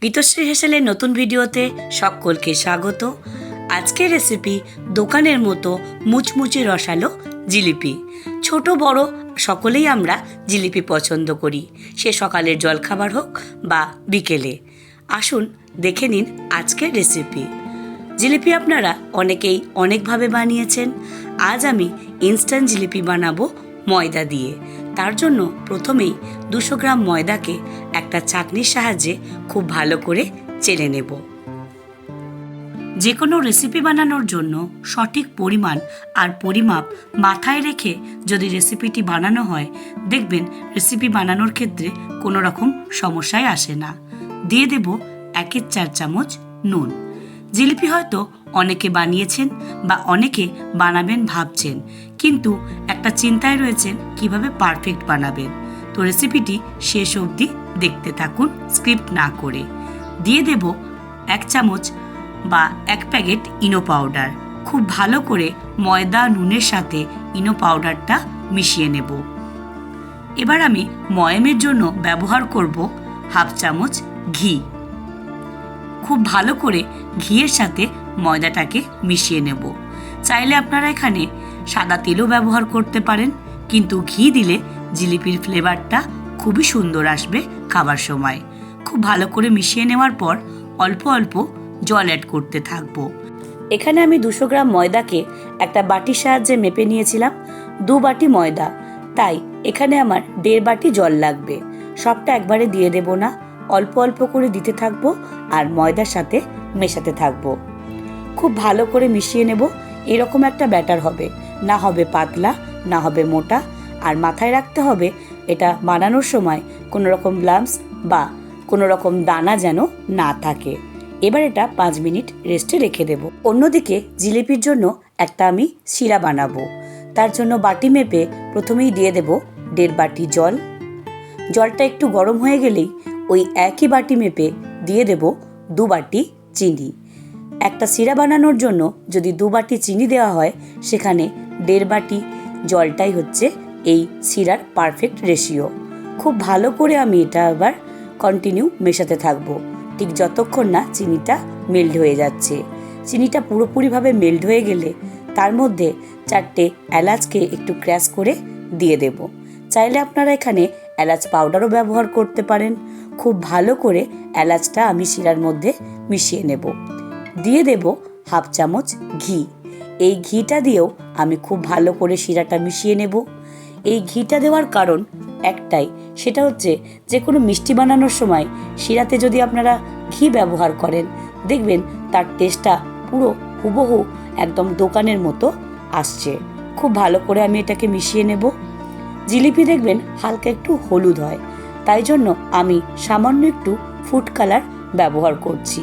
গীতশ্রী হেসেলের নতুন ভিডিওতে সকলকে স্বাগত। আজকের রেসিপি দোকানের মতো মুচমুচে রসালো জিলিপি। ছোট বড় সকলেই আমরা জিলিপি পছন্দ করি, সে সকালের জলখাবার হোক বা বিকেলে। আসুন দেখে নিন আজকের রেসিপি। জিলিপি আপনারা অনেকেই অনেকভাবে বানিয়েছেন। আজ আমি ইনস্ট্যান্ট জিলিপি বানাবো ময়দা দিয়ে। তার জন্য প্রথমেই 200 গ্রাম ময়দাকে একটা চাকনির সাহায্যে খুব ভালো করে চেলে নেব। যে কোনো রেসিপি বানানোর জন্য সঠিক পরিমাণ আর পরিমাপ মাথায় রেখে যদি রেসিপিটি বানানো হয়, দেখবেন রেসিপি বানানোর ক্ষেত্রে কোনো রকম সমস্যায় আসে না। দিয়ে দেব 1/4 চামচ নুন। জিলিপি হয়তো অনেকে বানিয়েছেন বা অনেকে বানাবেন ভাবছেন, কিন্তু একটা চিন্তায় রয়েছেন কিভাবে পারফেক্ট বানাবেন। তো রেসিপিটি শেষ অবধি দেখতে থাকুন স্ক্রিপ্ট না করে। দিয়ে দেব 1 চামচ বা 1 প্যাকেট ইনো পাউডার। খুব ভালো করে ময়দা নুনের সাথে ইনো পাউডারটা মিশিয়ে নেব। এবার আমি ময়ামের জন্য ব্যবহার করব 1/2 চামচ ঘি। খুব ভালো করে ঘিয়ের সাথে ময়দাটাকে মিশিয়ে নেব। চাইলে আপনারা এখানে সাদা তেলও ব্যবহার করতে পারেন, কিন্তু ঘি দিলে জিলিপির ফ্লেভারটা খুবই সুন্দর আসবে খাবার সময়। খুব ভালো করে মিশিয়ে নেওয়ার পর অল্প অল্প জল অ্যাড করতে থাকবো। এখানে আমি 200 গ্রাম ময়দাকে একটা বাটির সাহায্যে মেপে নিয়েছিলাম। 2 বাটি ময়দা, তাই এখানে আমার 1.5 বাটি জল লাগবে। সবটা একবারে দিয়ে দেব না, অল্প অল্প করে দিতে থাকবো আর ময়দার সাথে মেশাতে থাকবো। খুব ভালো করে মিশিয়ে নেব। এরকম একটা ব্যাটার হবে, না হবে পাতলা না হবে মোটা। আর মাথায় রাখতে হবে এটা বানানোর সময় কোনো রকম লাম্পস বা কোনো রকম দানা যেন না থাকে। এবার এটা 5 মিনিট রেস্টে রেখে দেব। অন্যদিকে জিলিপির জন্য একটা আমি শিরা বানাবো। তার জন্য বাটি মেপে প্রথমেই দিয়ে দেব 1.5 বাটি জল। জলটা একটু গরম হয়ে গেলেই ওই একই বাটি মেপে দিয়ে দেব 2 বাটি চিনি। একটা শিরা বানানোর জন্য যদি 2 বাটি চিনি দেওয়া হয়, সেখানে 1.5 বাটি জলটাই হচ্ছে এই শিরার পারফেক্ট রেশিও। খুব ভালো করে আমি এটা আবার কন্টিনিউ মেশাতে থাকবো, ঠিক যতক্ষণ না চিনিটা মেল্ট হয়ে যাচ্ছে। চিনিটা পুরোপুরিভাবে মেল্ট হয়ে গেলে তার মধ্যে 4টে এলাচকে একটু ক্র্যাশ করে দিয়ে দেব। চাইলে আপনারা এখানে এলাচ পাউডারও ব্যবহার করতে পারেন। খুব ভালো করে এলাচটা আমি শিরার মধ্যে মিশিয়ে নেব। দিয়ে দেব 1/2 চামচ ঘি। এই ঘিটা দিয়েও আমি খুব ভালো করে শিরাটা মিশিয়ে নেব। এই ঘিটা দেওয়ার কারণ একটাই, সেটা হচ্ছে যে কোনো মিষ্টি বানানোর সময় শিরাতে যদি আপনারা ঘি ব্যবহার করেন, দেখবেন তার টেস্টটা পুরো হুবহু একদম দোকানের মতো আসছে। খুব ভালো করে আমি এটাকে মিশিয়ে নেব। জিলিপি দেখবেন হালকা একটু হলুদ হয়, তাই জন্য আমি সামান্য একটু ফুড কালার ব্যবহার করছি।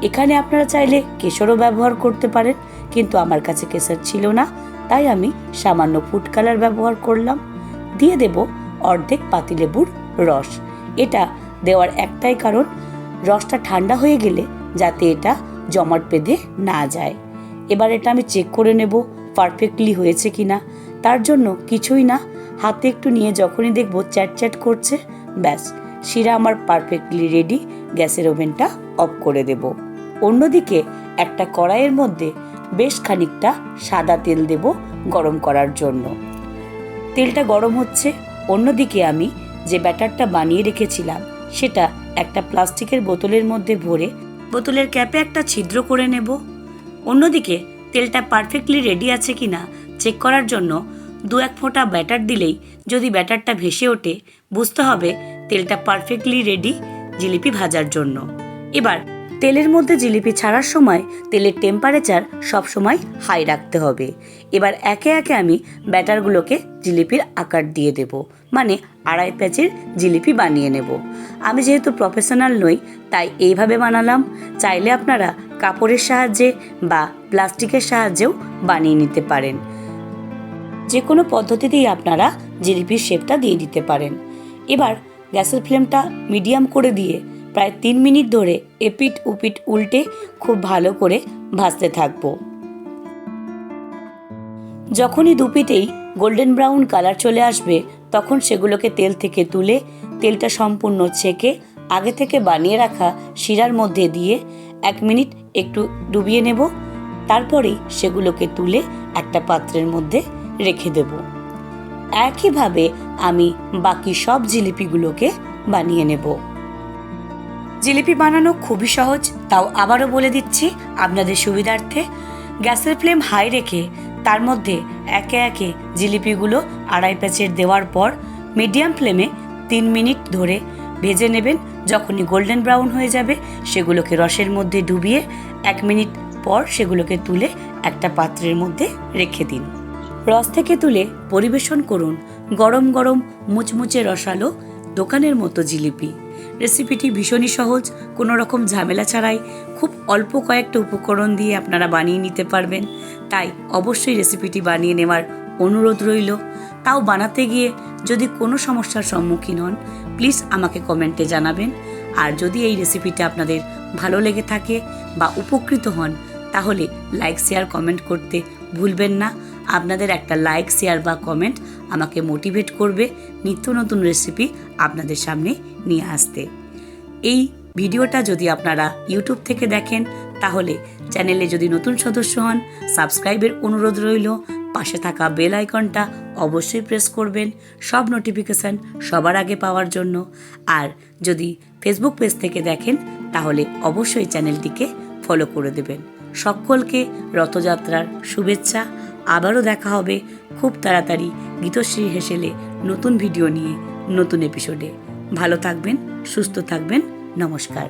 এখানে আপনারা চাইলে কেশরও ব্যবহার করতে পারেন, কিন্তু আমার কাছে কেশর ছিল না, তাই আমি সামান্য ফুড কালার ব্যবহার করলাম। দিয়ে দেব অর্ধেক পাতিলেবুর রস। এটা দেওয়ার একটাই কারণ, রসটা ঠান্ডা হয়ে গেলে যাতে এটা জমাট বেঁধে না যায়। এবার এটা আমি চেক করে নেব পারফেক্টলি হয়েছে কিনা। তার জন্য কিছুই না, হাতে একটু নিয়ে যখনই দেখব চ্যাট চ্যাট করছে, ব্যাস শিরা আমার পারফেক্টলি রেডি। গ্যাসের ওভেনটা অফ করে দেব। অন্যদিকে একটা কড়াইয়ের মধ্যে বেশ খানিকটা সাদা তেল দেব গরম করার জন্য। তেলটা গরম হচ্ছে। অন্যদিকে আমি যে ব্যাটারটা বানিয়ে রেখেছিলাম সেটা একটা প্লাস্টিকের বোতলের মধ্যে ভরে বোতলের ক্যাপে একটা ছিদ্র করে নেব। অন্যদিকে তেলটা পারফেক্টলি রেডি আছে কিনা চেক করার জন্য 2-1 ফোঁটা ব্যাটার দিলেই যদি ব্যাটারটা ভেসে ওঠে, বুঝতে হবে তেলটা পারফেক্টলি রেডি জিলিপি ভাজার জন্য। এবার তেলের মধ্যে জিলিপি ছাড়ার সময় তেলের টেম্পারেচার সবসময় হাই রাখতে হবে। এবার একে একে আমি ব্যাটারগুলোকে জিলিপির আকার দিয়ে দেব, মানে 2.5 প্যাচের জিলিপি বানিয়ে নেব। আমি যেহেতু প্রফেশনাল নই, তাই এইভাবে বানালাম। চাইলে আপনারা কাপড়ের সাহায্যে বা প্লাস্টিকের সাহায্যেও বানিয়ে নিতে পারেন। যে কোনো পদ্ধতিতেই আপনারা জিলিপির শেপটা দিয়ে দিতে পারেন। এবার গ্যাসের ফ্লেমটা মিডিয়াম করে দিয়ে প্রায় 3 মিনিট ধরে এপিট উপিট উল্টে খুব ভালো করে ভাজতে থাকবো। যখনই দুপিটেই গোল্ডেন ব্রাউন কালার চলে আসবে, তখন সেগুলোকে তেল থেকে তুলে তেলটা সম্পূর্ণ ছেঁকে আগে থেকে বানিয়ে রাখা শিরার মধ্যে দিয়ে 1 মিনিট একটু ডুবিয়ে নেব। তারপরেই সেগুলোকে তুলে একটা পাত্রের মধ্যে রেখে দেব। একইভাবে আমি বাকি সব জিলিপিগুলোকে বানিয়ে নেব। জিলিপি বানানো খুবই সহজ, তাও আবারও বলে দিচ্ছি আপনাদের সুবিধার্থে। গ্যাসের ফ্লেম হাই রেখে তার মধ্যে একে একে জিলিপিগুলো আড়াই প্যাচের দেওয়ার পর মিডিয়াম ফ্লেমে 3 মিনিট ধরে ভেজে নেবেন। যখনই গোল্ডেন ব্রাউন হয়ে যাবে সেগুলোকে রসের মধ্যে ডুবিয়ে 1 মিনিট পর সেগুলোকে তুলে একটা পাত্রের মধ্যে রেখে দিন। রস থেকে তুলে পরিবেশন করুন গরম গরম মুচমুচে রসালো দোকানের মতো জিলিপি। রেসিপিটি ভীষণই সহজ, কোনো রকম ঝামেলা ছাড়াই খুব অল্প কয়েকটা উপকরণ দিয়ে আপনারা বানিয়ে নিতে পারবেন। তাই অবশ্যই রেসিপিটি বানিয়ে নেওয়ার অনুরোধ রইল। তাও বানাতে গিয়ে যদি কোনো সমস্যার সম্মুখীন হন প্লিজ আমাকে কমেন্টে জানাবেন। আর যদি এই রেসিপিটা আপনাদের ভালো লেগে থাকে বা উপকৃত হন তাহলে লাইক শেয়ার কমেন্ট করতে ভুলবেন না। আপনাদের একটা লাইক শেয়ার বা কমেন্ট আমাকে মোটিভেট করবে নিত্য নতুন রেসিপি আপনাদের সামনে নিয়ে আসতে। এই ভিডিওটা যদি আপনারা ইউটিউব থেকে দেখেন তাহলে চ্যানেলে যদি নতুন সদস্য হন সাবস্ক্রাইবের অনুরোধ রইল। পাশে থাকা বেল আইকনটা অবশ্যই প্রেস করবেন সব নোটিফিকেশান সবার আগে পাওয়ার জন্য। আর যদি ফেসবুক পেজ থেকে দেখেন তাহলে অবশ্যই চ্যানেলটিকে ফলো করে দেবেন। সকলকে রথযাত্রার শুভেচ্ছা। আবারও দেখা হবে খুব তাড়াতাড়ি গীতশ্রী হেসেলে নতুন ভিডিও নিয়ে নতুন এপিসোডে। ভালো থাকবেন, সুস্থ থাকবেন। নমস্কার।